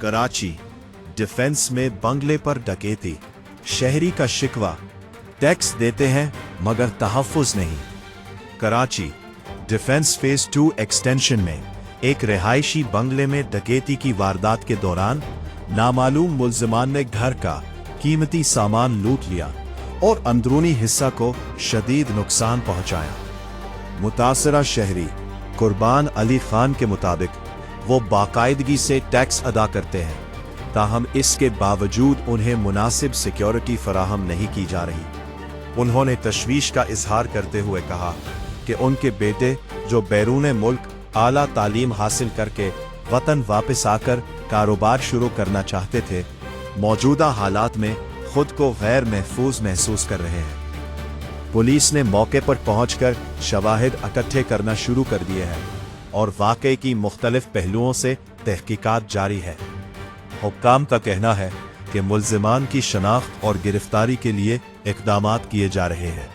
Karachi defence में बंगले पर डकैती, शहरी का शिकवा, टैक्स देते हैं मगर तहफ़्फ़ुज़ नहीं। कराची डिफेंस फेज 2 एक्सटेंशन में एक रिहायशी बंगले में डकैती की वारदात के दौरान नामालूम मुल्ज़िमान ने घर का कीमती सामान लूट लिया और अंदरूनी हिस्सा को शदीद नुकसान पहुंचाया। मुतासरा शहरी कुर्बान अली खान के मुताबिक वो बाकायदगी से टैक्स अदा करते हैं, ताहम इसके बावजूद उन्हें मुनासिब सिक्योरिटी फराहम नहीं की जा रही। उन्होंने तशवीश का इजहार करते हुए कहा कि उनके बेटे जो बैरून मुल्क आला तालीम हासिल करके वतन वापस आकर कारोबार शुरू करना चाहते थे, मौजूदा हालात में खुद को गैर महफूज महसूस कर रहे हैं। पुलिस ने मौके पर पहुंचकर शवाहिद इकट्ठे करना शुरू कर दिए हैं और वाक़े की मुख्तलिफ पहलुओं से तहकीकात जारी है। हुक्काम का कहना है कि मुल्ज़िमान की शनाख्त और गिरफ्तारी के लिए इक़दामात किए जा रहे हैं।